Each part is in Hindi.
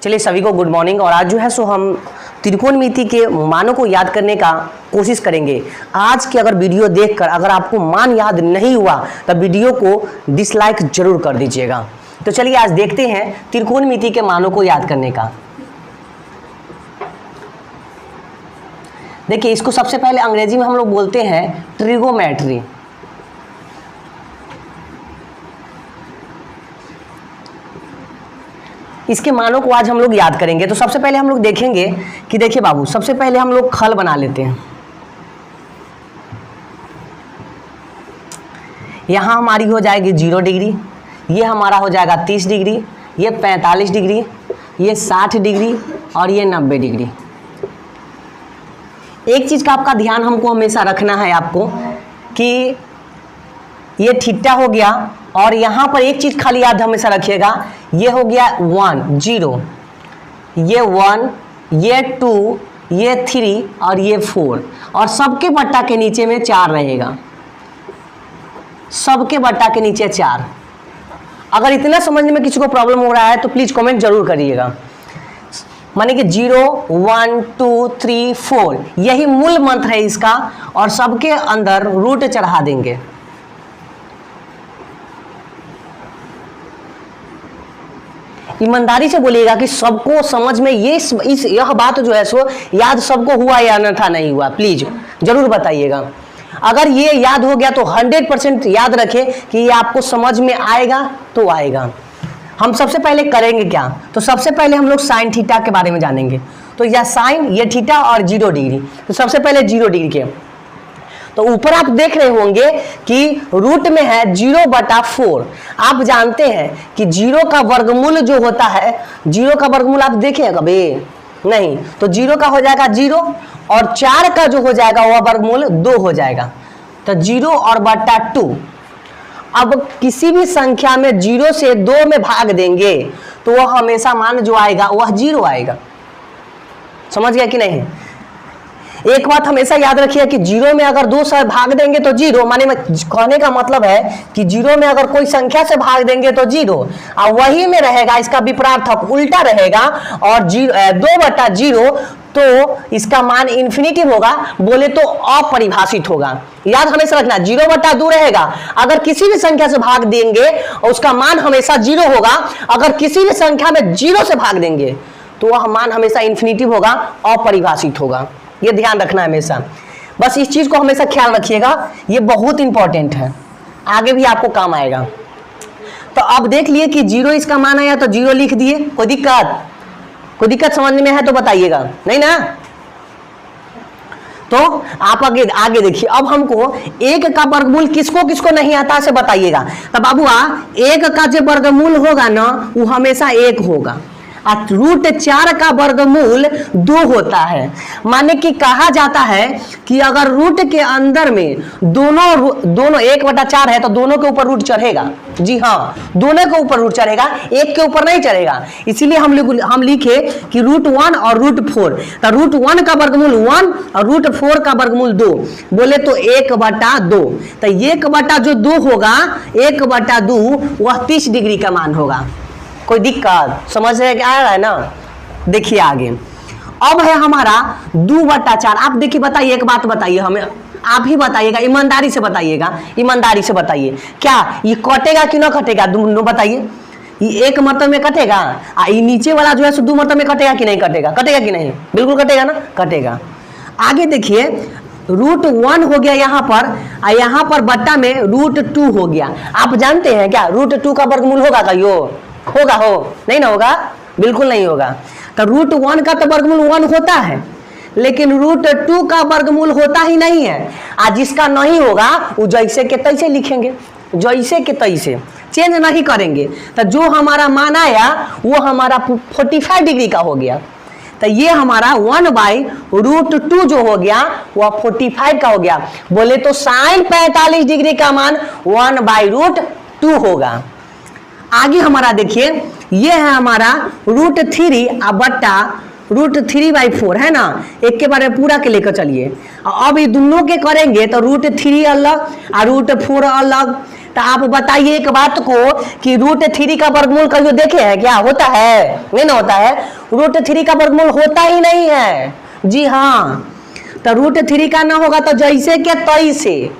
चलिए सभी को गुड मॉर्निंग। और आज जो है सो हम त्रिकोणमिति के मानों को याद करने का कोशिश करेंगे। आज की अगर वीडियो देखकर अगर आपको मान याद नहीं हुआ तो वीडियो को डिसलाइक जरूर कर दीजिएगा। तो चलिए आज देखते हैं त्रिकोणमिति के मानों को याद करने का। देखिए इसको सबसे पहले अंग्रेजी में हम लोग बोलते हैं ट्रिगोमेट्री। इसके मानों को आज हम लोग याद करेंगे। तो सबसे पहले हम लोग देखेंगे कि देखिए बाबू, सबसे पहले हम लोग खल बना लेते हैं। यहाँ हमारी हो जाएगी 0 डिग्री, ये हमारा हो जाएगा 30 डिग्री, ये 45 डिग्री, ये 60 डिग्री और ये 90 डिग्री। एक चीज़ का आपका ध्यान हमको हमेशा रखना है आपको कि ये थीटा हो गया और यहाँ पर एक चीज़ खाली याद हमेशा रखिएगा, ये हो गया 1 0, ये 1, ये 2, ये 3 और ये 4 और सबके बट्टा के नीचे में 4 रहेगा। सबके बट्टा के नीचे 4। अगर इतना समझने में किसी को प्रॉब्लम हो रहा है तो प्लीज़ कमेंट जरूर करिएगा। माने कि 0 1 2 3 4 यही मूल मंत्र है इसका और सबके अंदर रूट चढ़ा देंगे। ईमानदारी से बोलिएगा कि सबको समझ में यह बात जो है सो याद सबको हुआ या अन्यथा नहीं हुआ, प्लीज जरूर बताइएगा। अगर ये याद हो गया तो 100% याद रखें कि ये आपको समझ में आएगा तो आएगा। हम सबसे पहले करेंगे क्या, तो सबसे पहले हम लोग साइन थीटा के बारे में जानेंगे। तो यह साइन, ये थीटा और 0 डिग्री। तो सबसे पहले 0 डिग्री के, तो ऊपर आप देख रहे होंगे कि रूट में है 0/4। आप जानते हैं कि 0 का वर्गमूल जो होता है, 0 का वर्गमूल आप देखे हैं कभी? नहीं। तो 0 का हो जाएगा 0 और 4 का जो हो जाएगा वह वर्गमूल 2 हो जाएगा। तो 0 और बट्टा 2। अब किसी भी संख्या में 0 से 2 में भाग देंगे तो वह हमेशा मान जो आएगा वह 0 आएगा। समझ गया कि नहीं? एक बात हमेशा याद रखिए कि 0 में अगर 2 से भाग देंगे तो 0, माने में कहने का मतलब है कि 0 में अगर कोई संख्या से भाग देंगे तो 0 और वही में रहेगा, इसका विपरीत उल्टा रहेगा और 2/0 तो इसका मान इन्फिनिटिव होगा, बोले तो अपरिभाषित होगा। याद हमेशा रखना 0/2 रहेगा। अगर किसी भी संख्या से भाग देंगे और उसका मान हमेशा 0 होगा। अगर किसी भी संख्या में 0 से भाग देंगे तो वह मान हमेशा इन्फिनिटिव होगा, अपरिभाषित होगा। ये ध्यान रखना है हमेशा, बस इस चीज को हमेशा ख्याल रखिएगा, ये बहुत इंपॉर्टेंट है, आगे भी आपको काम आएगा। तो अब देख लिए कि 0 इसका मान आया तो 0 लिख दिए। कोई दिक्कत समझने में है तो बताइएगा, नहीं ना? तो आप आगे देखिए। अब हमको 1 का वर्गमूल किसको किसको नहीं आता से बताइएगा। तो बाबूआ 1 का जो वर्गमूल होगा ना वो हमेशा 1 होगा और रूट 4 का वर्गमूल 2 होता है। माने कि कहा जाता है कि अगर रूट के अंदर में दोनों 1/4 है तो दोनों के ऊपर रूट चढ़ेगा। जी हाँ, दोनों के ऊपर रूट चढ़ेगा, एक के ऊपर नहीं चढ़ेगा। इसीलिए हम लिखे कि √1 और √4। तो √1 का वर्गमूल 1 और √4 का वर्गमूल 2, बोले तो 1/2। तो 1/2 होगा, 1/2 वह 30 डिग्री का मान होगा। कोई दिक्कत समझ रहे आ रहा है ना? देखिए आगे। अब है हमारा 2/4। आप देखिए, बताइए, एक बात बताइए हमें, आप ही बताइएगा, ईमानदारी से बताइएगा, ईमानदारी से बताइए, क्या ये कटेगा कि ना कटेगा? दोनों बताइए। ये 1 मरतबे में कटेगा और ये नीचे वाला जो है 2 मरतबे में कटेगा कि नहीं कटेगा? कटेगा कि नहीं? बिल्कुल कटेगा ना, कटेगा। आगे देखिए, √1 हो गया यहाँ पर और यहाँ पर बट्टा में √2 हो गया। आप जानते हैं क्या √2 का वर्गमूल होगा का? यो होगा, हो नहीं ना होगा? बिल्कुल नहीं होगा। तो √1 का तो वर्गमूल 1 होता है, लेकिन √2 का वर्गमूल होता ही नहीं है। आज जिसका नहीं होगा वो जैसे के तैसे लिखेंगे, जैसे के तैसे, चेंज नहीं करेंगे। तो जो हमारा मान आया वो हमारा 45 डिग्री का हो गया। तो ये हमारा 1/√2 जो हो गया वह 45 का हो गया। बोले तो साइन 45 डिग्री का मान 1/√2 होगा। आगे हमारा देखिए, ये है हमारा √3 बट्टा √3/4 है ना। एक के बारे में पूरा के लेकर चलिए। अब ये दोनों के करेंगे तो √3 अलग और √4 अलग। तो आप बताइए एक बात को कि √3 का वर्गमूल कभी देखे हैं क्या? होता है? नहीं ना होता है। √3 का वर्गमूल होता ही नहीं है। जी हाँ, तो √3 का ना होगा तो जैसे के तैसे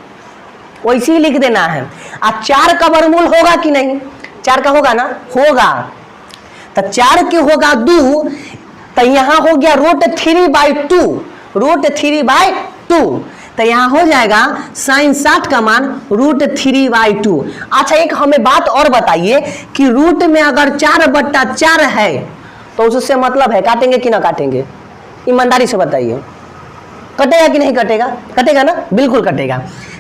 वैसे ही लिख देना है। 4 का वर्गमूल होगा कि नहीं? 4 का होगा ना? होगा। तो 4 के होगा 2, तो यहां हो गया √3/2, √3/2। तो यहां हो जाएगा sin 60 का मान √3/2। अच्छा, एक हमें बात और बताइए कि रूट में अगर 4/4 है तो उससे मतलब है काटेंगे कि ना काटेंगे? ईमानदारी से बताइए, कटेगा कि नहीं कटेगा? कटेगा ना? बिल्कुल कटेगा।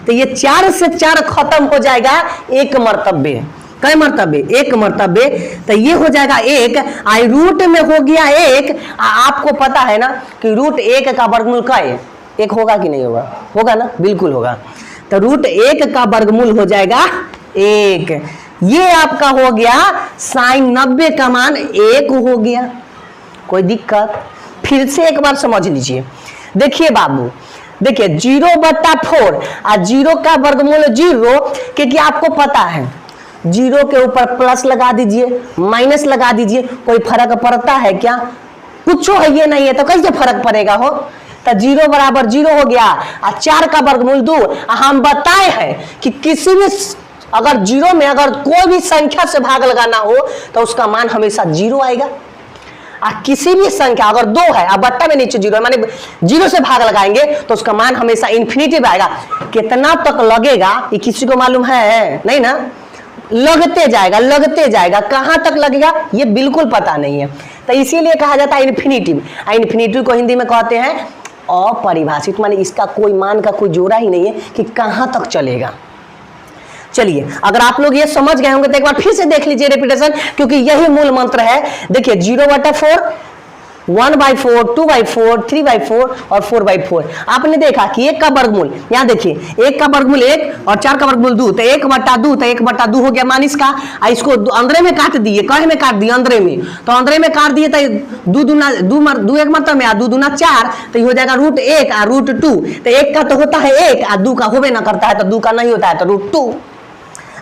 तो ये 4 से 4 खत्म हो जाएगा एक मर्तबे। कई मर्तबे? एक मर्तबे। तो ये हो जाएगा 1, आई रूट में हो गया 1। आपको पता है ना कि √1 का वर्गमूल का 1 होगा कि नहीं होगा? होगा ना? बिल्कुल होगा। तो √1 का वर्गमूल हो जाएगा 1। ये आपका हो गया sin 90 का मान 1 हो गया। कोई दिक्कत? फिर से एक बार समझ लीजिए। देखिए बाबू, देखिए 0/4 और 0 का वर्गमूल 0, क्योंकि आपको पता है 0 के ऊपर प्लस लगा दीजिए, माइनस लगा दीजिए, कोई फर्क पड़ता है क्या? कुछ है ये नहीं है तो कैसे फर्क पड़ेगा हो? तो 0 बराबर 0 हो गया और 4 का वर्गमूल 2। हम बताए हैं कि किसी भी अगर 0 में अगर कोई भी संख्या से भाग लगाना हो तो उसका मान हमेशा 0 आएगा। किसी भी संख्या अगर 2 है और बट्टा में नीचे 0 है, माने 0 से भाग लगाएंगे तो उसका मान हमेशा इन्फिनिटिव आएगा। कितना तक लगेगा ये किसी को मालूम है? नहीं ना? लगते जाएगा, लगते जाएगा। कहां तक लगेगा ये बिल्कुल पता नहीं है। तो इसीलिए कहा जाता है इन्फिनिटिव। इन्फिनिटिव को हिंदी में कहते हैं अपरिभाषित, माने इसका कोई मान का कोई जोड़ा ही नहीं है कि कहां तक चलेगा। चलिए, अगर आप लोग ये समझ गए होंगे तो एक बार फिर से देख लीजिए रिपीटेशन, क्योंकि यही मूल मंत्र है। देखिए 0/4, 1/4, 2/4, 3/4 और 4/4। आपने देखा कि 1 का वर्गमूल, यहाँ देखिए 1 का वर्गमूल 1 और 4 का वर्गमूल 2, तो 1/2, तो 1/2 हो गया मान इसका। इसको अंदरे में काट दिए, कहे में काट दिए अंदरे में, तो अंदरे में काट दिए तो 2 एक मतलब में 2 दूना 4, तो ये हो जाएगा √1 और √2। तो 1 का तो होता है 1 और 2 का होबे ना करता है, तो 2 का नहीं होता है तो √2।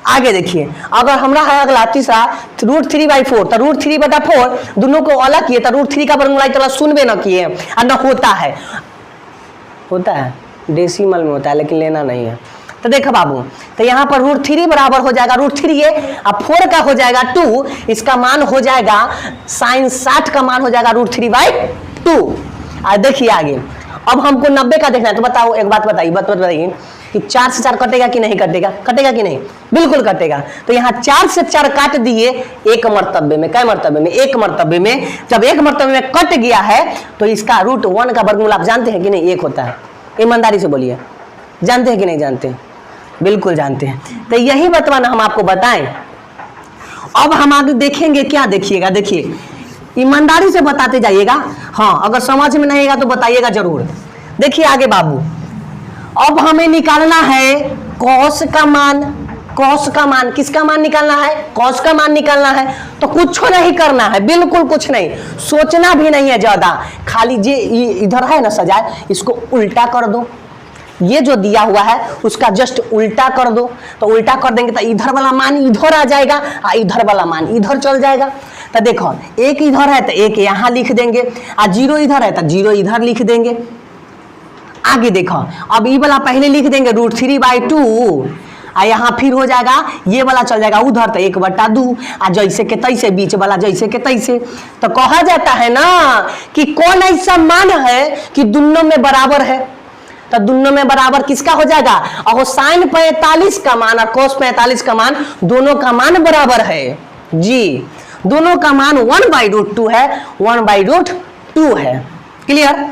आगे देखिए, अगर हमरा है अगला तीसरा √3/4, तो √3/4 दोनों को अलग किए तो √3 का वर्गमूल तो सुनबे ना किए और न होता है डेसिमल में होता है, लेकिन लेना नहीं है। तो देखो बाबू, तो यहाँ पर √3 बराबर हो जाएगा √3 और 4 का हो जाएगा 2। इसका मान हो जाएगा sin 60 का मान हो जाएगा √3/2। और देखिए आगे, अब हमको 90 का देखना है। तो बताओ, एक बात बताइए कि 4 से 4 कटेगा कि नहीं कटेगा? कटेगा कि नहीं? बिल्कुल कटेगा। तो यहाँ 4 से 4 काट दिए एक मर्तबे में। कै मर्तबे में? एक मर्तबे में। जब एक मर्तबे में कट गया है तो इसका √1 का वर्गमूल आप जानते हैं कि नहीं? 1 होता है। ईमानदारी से बोलिए, जानते हैं कि नहीं जानते? बिल्कुल जानते हैं। तो यही बतवाना हम आपको बताएं। अब हम आगे देखेंगे क्या? देखिएगा, देखिए ईमानदारी से बताते जाइएगा। हाँ, अगर समझ में नहीं आएगा तो बताइएगा जरूर। देखिए आगे बाबू, अब हमें निकालना है कॉस का मान। कॉस का मान, किसका मान निकालना है? कॉस का मान निकालना है। तो कुछ नहीं करना है, बिल्कुल कुछ नहीं, सोचना भी नहीं है ज्यादा। खाली जे इधर है ना सजाए, इसको उल्टा कर दो। ये जो दिया हुआ है उसका जस्ट उल्टा कर दो। तो उल्टा कर देंगे तो इधर वाला मान इधर आ जाएगा और इधर वाला मान इधर चल जाएगा। तो देखो 1 इधर है तो 1 यहाँ लिख देंगे और 0 इधर है तो 0 इधर लिख देंगे। आगे देखो, अब ये वाला पहले लिख देंगे √3/2 और यहाँ फिर हो जाएगा ये वाला चल जाएगा उधर तो 1/2 और जैसे के तैसे बीच वाला जैसे के तैसे। तो कहा जाता है ना कि कौन ऐसा मान है कि दोनों में बराबर है? तो दोनों में बराबर किसका हो जाएगा? और sin 45 का मान और cos 45 का मान, दोनों का मान बराबर है जी। दोनों का मान 1/√2 है, 1/√2 है। क्लियर?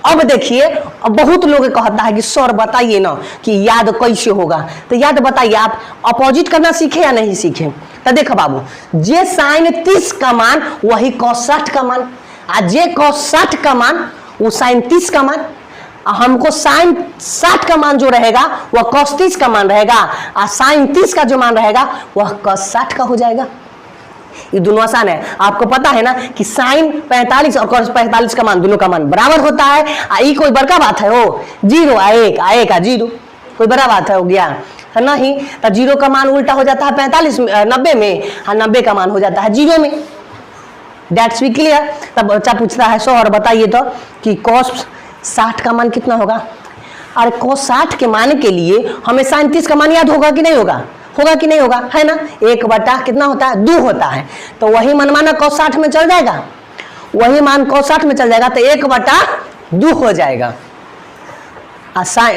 अब देखिए, अब बहुत लोग कहता है कि सर बताइए ना कि याद कैसे होगा। तो याद बताइए, आप अपोजिट करना सीखे या नहीं सीखे? तो देखो बाबू, जे sin 30 का मान वही cos 60 का मान, और जे cos 60 का मान वो sin 30 का मान। हमको sin 60 का मान जो रहेगा वह cos 30 का मान रहेगा और sin 30 का जो मान रहेगा वह cos 60 का हो जाएगा। ये दोनों आसान है। आपको पता है ना कि sin 45 और cos 45 का मान, दोनों का मान बराबर होता है। ये कोई बड़का बात है? हो 0 1 1 0, कोई बड़ा बात है? हो गया। तो नहीं, तो जीरो का मान उल्टा हो जाता है 45 90 में, और 90 का मान हो जाता है जीरो में। That's we clear. तब बच्चा पूछता है सर बताइए तो कि cos 60 का मान कितना होगा। अरे cos 60 के मान के लिए हमें sin 30 का मान याद होगा कि नहीं होगा, होगा कि नहीं होगा, है ना। 1 बटा कितना होता है 2 होता है, तो वही मनमाना cos 60 में चल जाएगा, वही मान cos 60 में चल जाएगा, तो 1 बटा 2 हो जाएगा।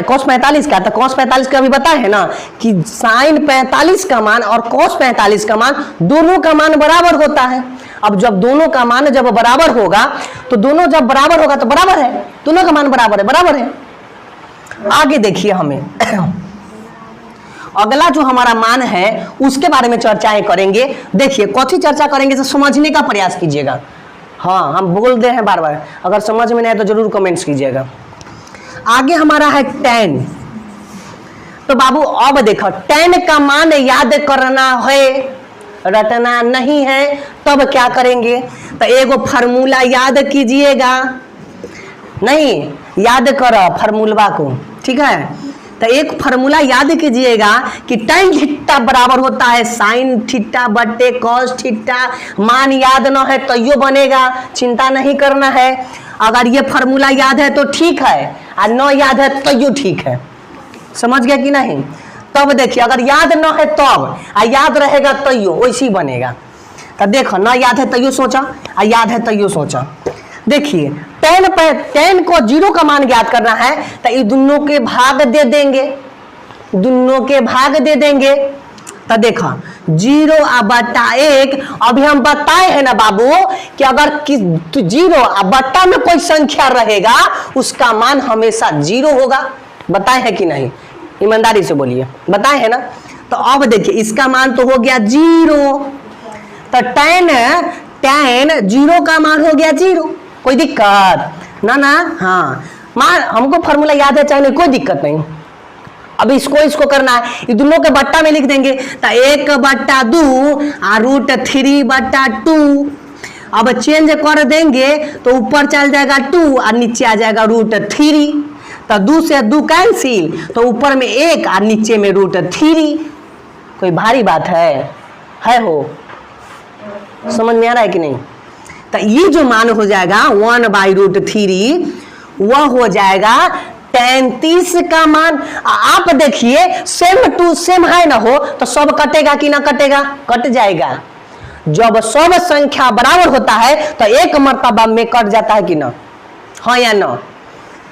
cos 45 का, तो cos 45 का अभी बताए है ना कि sin 45 का मान और cos 45 का मान दोनों का मान बराबर होता है। अब जब दोनों का मान जब बराबर होगा, तो दोनों जब बराबर होगा तो बराबर है, दोनों का मान बराबर है, बराबर है। आगे देखिए हमें अगला जो हमारा मान है उसके बारे में चर्चाएं करेंगे। देखिए कौन चर्चा करेंगे तो समझने का प्रयास कीजिएगा। हाँ, हम बोल दे हैं बार बार, अगर समझ में नहीं आए तो जरूर कमेंट्स कीजिएगा। आगे हमारा है tan। तो बाबू अब देखो tan का मान याद करना है, रटना नहीं है, तब क्या करेंगे, तो एगो फार्मूला याद कीजिएगा, नहीं याद करो फार्मूला को, ठीक है। तो एक फार्मूला याद कीजिएगा कि tan थीटा बराबर होता है sin थीटा बटे cos थीटा। मान याद ना है तो यो बनेगा, चिंता नहीं करना है। अगर ये फार्मूला याद है तो ठीक है, और न याद है तो यो ठीक है। समझ गया कि नहीं। तब देखिए अगर याद न है तब, आ याद रहेगा तो यो वैसी बनेगा। तो देखो न याद है तो यो सोचा, और याद है तो यो सोचा। देखिए tan को 0 का मान ज्ञात करना है, तो ये दोनों के भाग दे देंगे, दोनों के भाग दे देंगे। तो देखो 0 बटा 1। अभी हम बताए हैं ना बाबू कि अगर 0 बटा में कोई संख्या रहेगा उसका मान हमेशा 0 होगा। बताए हैं कि नहीं, ईमानदारी से बोलिए, बताए हैं ना। तो अब देखिए इसका मान तो हो गया 0, तो tan 0 का मान हो गया 0। कोई दिक्कत ना ना। हाँ मान हमको फॉर्मूला याद है चाहे नहीं, कोई दिक्कत नहीं। अब इसको करना है, ये दोनों के बट्टा में लिख देंगे, तो 1 बटा 2 और √3 बटा 2। अब चेंज कर देंगे तो ऊपर चल जाएगा 2 और नीचे आ जाएगा √3। तो 2 से 2 कैंसिल, तो ऊपर में 1 और नीचे में √3। कोई भारी बात है हो, समझ में आ रहा है कि नहीं। तो ये जो मान हो जाएगा 1/√3 वह हो जाएगा tan 30 का मान। आप देखिए सेम टू सेम है ना हो तो सब कटेगा कि ना कटेगा, कट जाएगा। जब सब संख्या बराबर होता है तो एक मर्तबा में कट जाता है कि ना, हाँ या ना,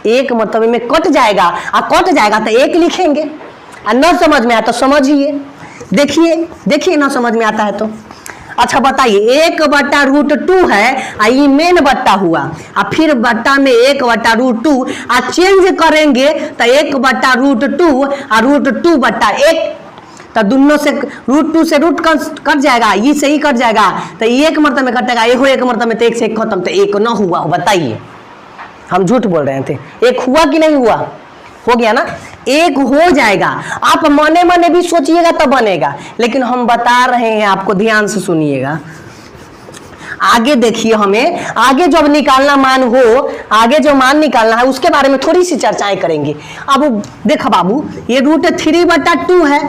एक मर्तबे में कट जाएगा। और कट जाएगा तो 1 लिखेंगे, और न समझ में आया तो समझिए, देखिए ना समझ में आता है तो। अच्छा बताइए 1 बटा √2 है, ये मेन बट्टा हुआ, और फिर बट्टा में 1 बटा √2 और चेंज करेंगे तो 1 बटा √2 और √2 बटा 1। तो दोनों से √2 से रूट कट जाएगा, ये से ही कट जाएगा, तो 1 मरतबे में कटेगा, ये हो 1 मरतबे में, तो 1 से 1 खत्म, तो 1 ना हुआ। बताइए हम झूठ बोल रहे थे, 1 हुआ कि नहीं हुआ, हो गया ना, 1 हो जाएगा। आप मने मने भी सोचिएगा तब बनेगा, लेकिन हम बता रहे हैं आपको, ध्यान से सुनिएगा। आगे देखिए हमें आगे जब निकालना मान हो, आगे जो मान निकालना है उसके बारे में थोड़ी सी चर्चाएं करेंगे। अब देखो बाबू ये √3 बटा 2 है,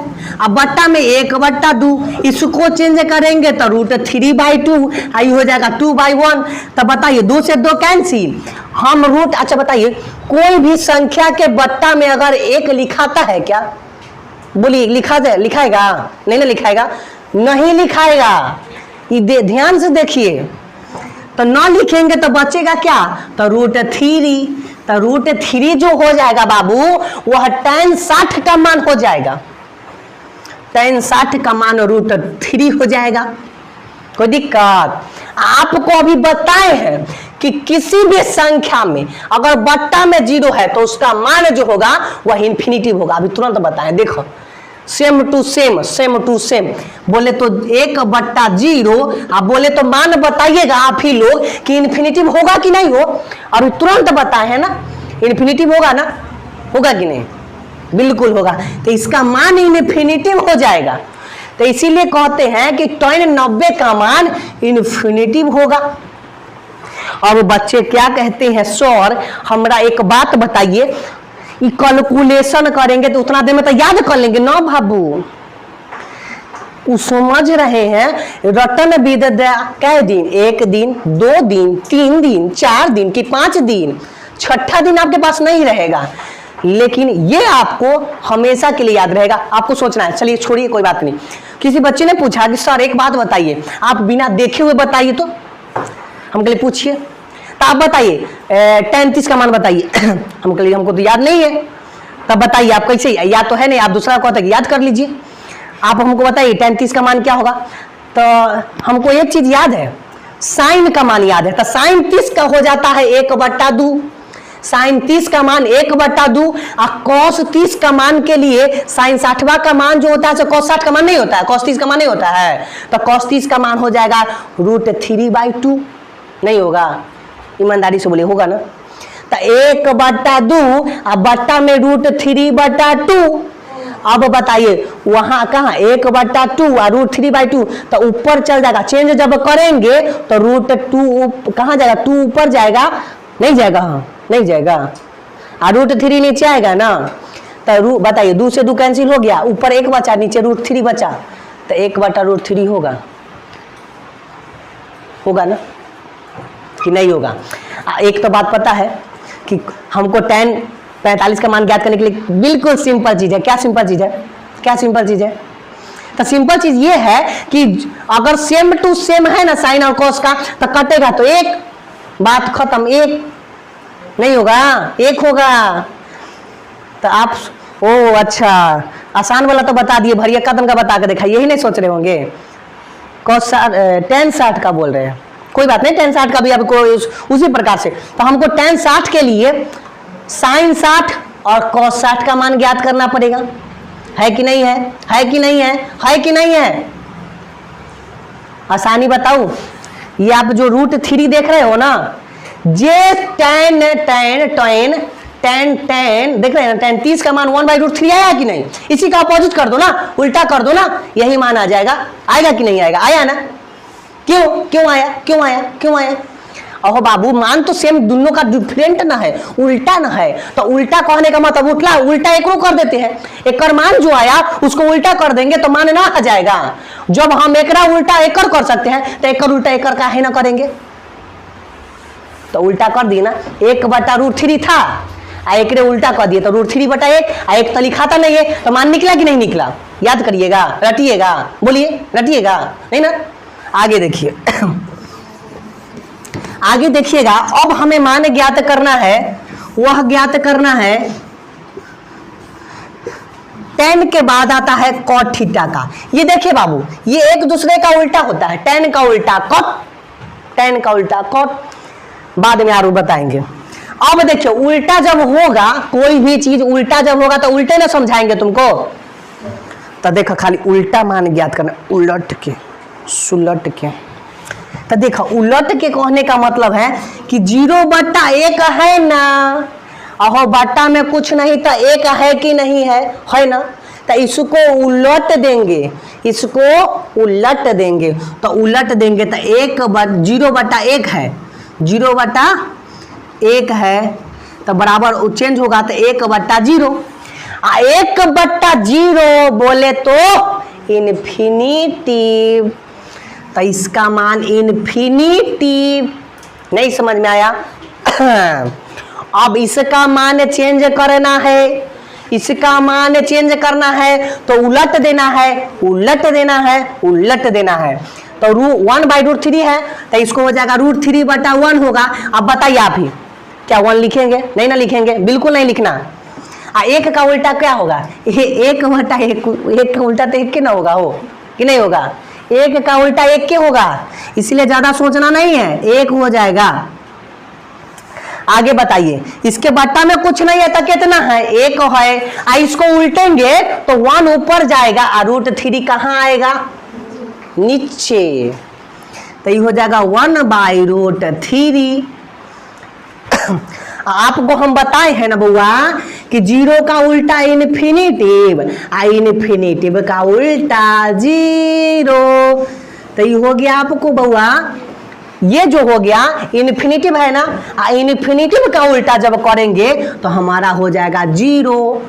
अब बट्टा में 1 बटा 2, इसको चेंज करेंगे तो √3/2 आई हो जाएगा 2/1। तो बताइए 2 से 2 कैंसिल, हम अच्छा बताइए कोई भी संख्या के बट्टा में अगर 1 लिखाता है क्या, बोलिए लिखाएगा नहीं ना, लिखाएगा नहीं, लिखाएगा। ये ध्यान से देखिए, तो ना लिखेंगे तो बचेगा क्या, तो √3। तो √3 जो हो जाएगा बाबू वह tan 60 का मान हो जाएगा, tan 60 का मान √3 हो जाएगा। कोई दिक्कत, आपको अभी बताए हैं कि किसी भी संख्या में अगर बट्टा में 0 है तो उसका मान जो होगा वह इन्फिनिटिव होगा। अभी तुरंत बताएं, देखो सेम टू सेम बोले तो 1 बट्टा 0, आप बोले तो मान बताइएगा आप ही लोग कि इन्फिनिटिव होगा कि नहीं हो। अभी तुरंत बताए हैं ना, इन्फिनिटिव होगा ना, होगा कि नहीं, बिल्कुल होगा। तो इसका मान इन्फिनिटिव हो जाएगा, तो इसीलिए कहते हैं कि tan 90 का मान इन्फिनिटिव होगा। अब बच्चे क्या कहते हैं, सर हमरा एक बात बताइए, ये कैलकुलेशन करेंगे तो उतना देर में तो याद कर लेंगे ना बाबू। वो समझ रहे हैं रटन विद्या कै दिन, 1 दिन 2 दिन 3 दिन 4 दिन कि 5 दिन, छठा दिन आपके पास नहीं रहेगा, लेकिन ये आपको हमेशा के लिए याद रहेगा। आपको सोचना है, चलिए छोड़िए कोई बात नहीं। किसी बच्चे ने पूछा कि सर एक बात बताइए, आप बिना देखे हुए बताइए, तो हम के लिए पूछिए, तो आप बताइए 10-30 का मान बताइए। हम के लिए हमको तो याद नहीं है, तब बताइए आप कैसे, याद तो है नहीं, आप दूसरा कहते हैं याद कर लीजिए। आप हमको बताइए 10-30 का मान क्या होगा। तो हमको एक चीज याद है, साइन का मान याद है, तो साइन 30 का हो जाता है 1/2। साइन 30 का मान 1/2 और कॉस 30 का मान के लिए साइन 60वां का मान जो होता है कॉस 60 का मान नहीं होता है, कॉस 30 का मान नहीं होता है, तो कॉस 30 का मान हो जाएगा √3/2। नहीं होगा, ईमानदारी से बोलिए, होगा ना। तो 1/2 और बट्टा में √3/2। अब बताइए वहां कहा 1/2 और √3/2, तो ऊपर चल जाएगा, चेंज जब करेंगे तो √2 कहाँ जाएगा, 2 ऊपर जाएगा, नहीं जाएगा, हाँ नहीं जाएगा, और √3 नीचे आएगा ना। तो बताइए 2 से 2 कैंसिल हो गया, ऊपर 1 बचा, नीचे √3 बचा, तो 1/√3 होगा, होगा ना कि नहीं होगा। एक तो बात पता है कि हमको 45 का मान ज्ञात करने के लिए बिल्कुल सिंपल चीज है। क्या सिंपल चीज है, क्या सिंपल चीज है? तो सिंपल चीज ये है कि अगर सेम टू सेम है ना साइन और कॉस का, तो कटेगा तो 1, बात खत्म, 1 नहीं होगा, 1 होगा। तो आप ओ अच्छा आसान वाला तो बता दिए, भैया कदम का बता के देखा, यही नहीं सोच रहे होंगे। कॉस 10-60 का बोल रहे हैं, कोई बात नहीं, 10-60 का भी आपको उसी प्रकार से। तो हमको 10-60 के लिए साइन 60 और कॉस 60 का मान ज्ञात करना पड़ेगा, है कि नहीं है, है कि नहीं है, है कि नहीं है। आसानी बताऊं, ये आप जो √3 देख रहे हो ना, जे tan देख रहे हैं ना, tan 30 का मान 1/√3 आया कि नहीं, इसी का अपोजिट कर दो ना, उल्टा कर दो ना, यही मान आ जाएगा। आएगा कि नहीं आएगा, आया ना। क्यों क्यों आया, क्यों आया, क्यों आया? अहो बाबू मान तो सेम, दोनों का डिफरेंट ना है, उल्टा ना है, तो उल्टा कहने का मतलब उल्टा एक कर देते हैं। एक मान जो आया उसको उल्टा कर देंगे तो मान ना आ जाएगा। जब हम एकरा उल्टा एकर कर सकते हैं तो एकर उल्टा एकर का है ना करेंगे, तो उल्टा कर दिए ना। 1/√3 था, एक रे उल्टा कर दिए तो √3/1, एक तो लिखा था नहीं है, तो मान निकला कि नहीं निकला, याद करिएगा, रटिएगा, बोलिए रटिएगा नहीं ना। आगे देखिए, आगे देखिएगा, अब हमें मान ज्ञात करना है, वह ज्ञात करना है tan के बाद आता है cot थीटा का। ये देखिए बाबू, ये एक दूसरे का उल्टा होता है, tan का उल्टा cot, tan का उल्टा cot, बाद में आरू बताएंगे। अब देखिए उल्टा जब होगा, कोई भी चीज उल्टा जब होगा तो उल्टे ना समझाएंगे तुमको। तो देखो खाली उल्टा मान ज्ञात करना, उलट के सुलट के। तो देखो उलट के कहने का मतलब है कि 0/1 है ना, अहो बट्टा में कुछ नहीं तो 1 है कि नहीं है ना। तो इसको उलट देंगे, इसको उलट देंगे, तो उलट देंगे तो 0/1 है, 0/1 है, तो बराबर चेंज होगा तो 1/0। 1/0 बोले तो इन्फिनिटिव, तो इसका मान इन्फिनिटिव। नहीं समझ में आया? अब इसका मान चेंज करना है, इसका मान चेंज करना है तो उलट देना है, उलट देना है, उलट देना है। तो 1/√3 है तो इसको हो जाएगा √3/1 होगा। अब बताइए आप ही, क्या 1 लिखेंगे? नहीं ना लिखेंगे, बिल्कुल नहीं लिखना। 1 का उल्टा क्या होगा? ये 1/1 का उल्टा तो 1 के ना होगा, हो कि नहीं होगा? 1 का उल्टा 1 के होगा, इसलिए ज्यादा सोचना नहीं है, 1 हो जाएगा। आगे बताइए, इसके बट्टा में कुछ नहीं है तो कितना है? 1 है। इसको उल्टेंगे तो 1 ऊपर जाएगा और √3 कहाँ आएगा? नीचे। तो ये हो जाएगा 1/√3। आपको हम बताए हैं ना बउआ कि 0 का उल्टा इन्फिनिटिव, इन्फिनिटिव का उल्टा 0। तो ये हो गया आपको बउआ ये जो हो गया इन्फिनिटिव है ना, इन्फिनिटिव का उल्टा जब करेंगे तो हमारा हो जाएगा 0।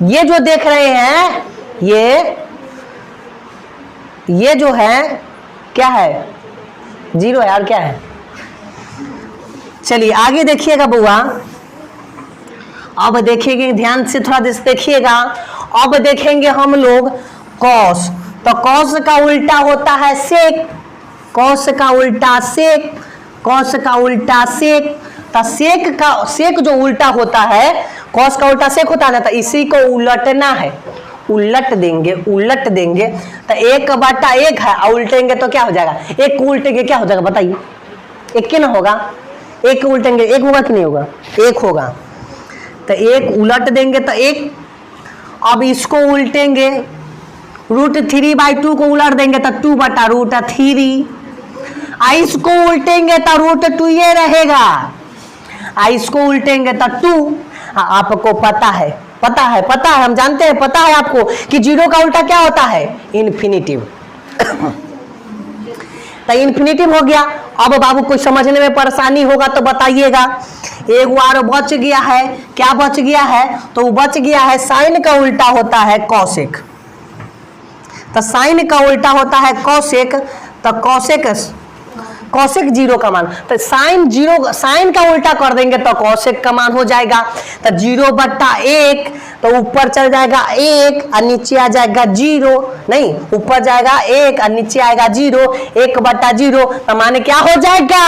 ये जो देख रहे हैं ये जो है क्या है, 0 है। और क्या है, चलिए आगे देखिएगा बुआ। अब देखेंगे ध्यान से, थोड़ा देर देखिएगा। अब देखेंगे हम लोग कॉस। तो कॉस का उल्टा होता है सेक, कॉस का उल्टा सेक, कॉस का उल्टा सेक। तो सेक जो उल्टा होता है, कॉस का उल्टा सेक होता है ना, तो इसी को उलटना है, उलट देंगे। तो 1/1 है, उल्टेंगे तो क्या हो जाएगा, 1 को उल्टेंगे क्या हो जाएगा बताइए, 1 के ना होगा, 1 को उल्टेंगे 1 होगा कि नहीं होगा, 1 होगा। तो 1 उलट देंगे तो 1। अब इसको उल्टेंगे, √3/2 को उलट देंगे तो 2/√3। इसको उल्टेंगे तो √2 ये रहेगा, इसको उल्टेंगे तो 2। आपको पता है हम जानते हैं, पता है आपको कि 0 का उल्टा क्या होता है, इन्फिनिटिव। तो इन्फिनिटिव हो गया। अब बाबू कोई समझने में परेशानी होगा तो बताइएगा। एक बार बच गया है, क्या बच गया है, तो बच गया है साइन का उल्टा होता है कॉसेक। तो साइन का उल्टा होता है कॉसेक, तो कॉसेक 0 का मान। तो साइन का उल्टा कर देंगे तो कॉसेक का मान हो जाएगा। तो 0/1, तो ऊपर चल जाएगा 1 और नीचे आ जाएगा 0। नहीं, ऊपर जाएगा 1 और नीचे आएगा 0, 1/0। तो माने क्या हो जाएगा,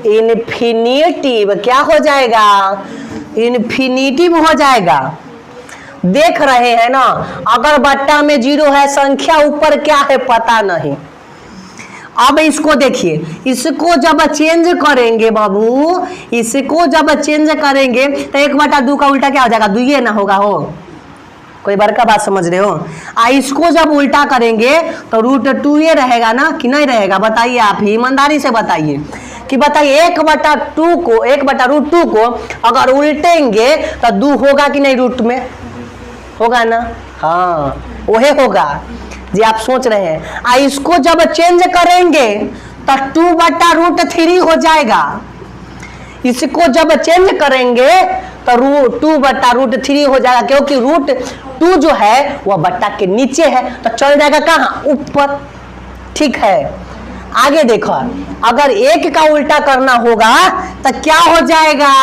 इन्फिनिटिव। क्या हो जाएगा, इन्फिनिटिव हो जाएगा। देख रहे हैं ना, अगर बट्टा में 0 है, संख्या ऊपर क्या है पता नहीं। अब इसको देखिए, इसको जब चेंज करेंगे बाबू, इसको जब चेंज करेंगे तो 1/2 का उल्टा क्या हो जाएगा, 2 ना होगा। हो कोई बड़का बात समझ रहे हो। इसको जब उल्टा करेंगे तो √2 ये रहेगा ना कि नहीं रहेगा, बताइए आप ही ईमानदारी से बताइए कि बताइए 1/2 को अगर उल्टेंगे तो 2 होगा कि नहीं, रूट में होगा ना। हाँ वही होगा जी, आप सोच रहे हैं। इसको जब चेंज करेंगे तो 2/√3 हो जाएगा। इसको जब चेंज करेंगे तो 2/√3 हो जाएगा, क्योंकि √2 जो है वह बट्टा के नीचे है, तो चल जाएगा कहाँ, ऊपर। ठीक है, आगे देखो, अगर 1 का उल्टा करना होगा तो क्या हो जाएगा,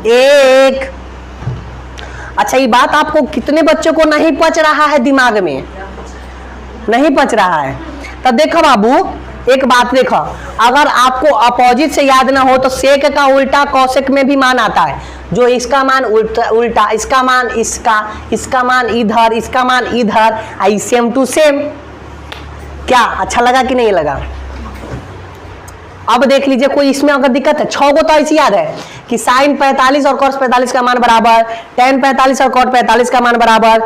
1। अच्छा, ये बात आपको कितने बच्चों को नहीं पच रहा है, दिमाग में नहीं पच रहा है। तो देखो बाबू, एक बात देखो, अगर आपको अपोजिट से याद ना हो तो सेक का उल्टा कॉसेक में भी मान आता है। जो इसका मान उल्टा, इसका मान इसका मान इधर, इसका मान इधर, आई सेम टू सेम। क्या अच्छा लगा कि नहीं लगा। अब देख लीजिए, कोई इसमें अगर दिक्कत है, 6 को तो ऐसी याद है कि साइन 45 और कॉस 45 का मान बराबर, tan 45 और कॉट 45 का मान बराबर,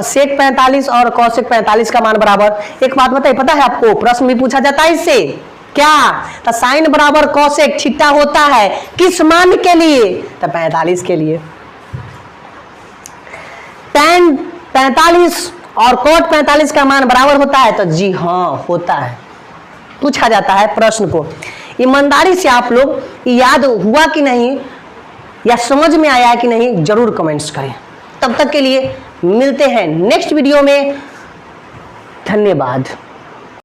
सेक 45 और कॉसेक 45 का मान बराबर। एक बात बताइए, पता है आपको, प्रश्न भी पूछा जाता है इससे, क्या, तो साइन बराबर कॉसेक थीटा होता है किस मान के लिए, तो 45 के लिए। tan 45 और कॉट 45 का मान बराबर होता है, तो जी हाँ होता है, पूछा जाता है प्रश्न को। ईमानदारी से आप लोग याद हुआ कि नहीं, या समझ में आया कि नहीं, जरूर कमेंट्स करें। तब तक के लिए मिलते हैं नेक्स्ट वीडियो में। धन्यवाद।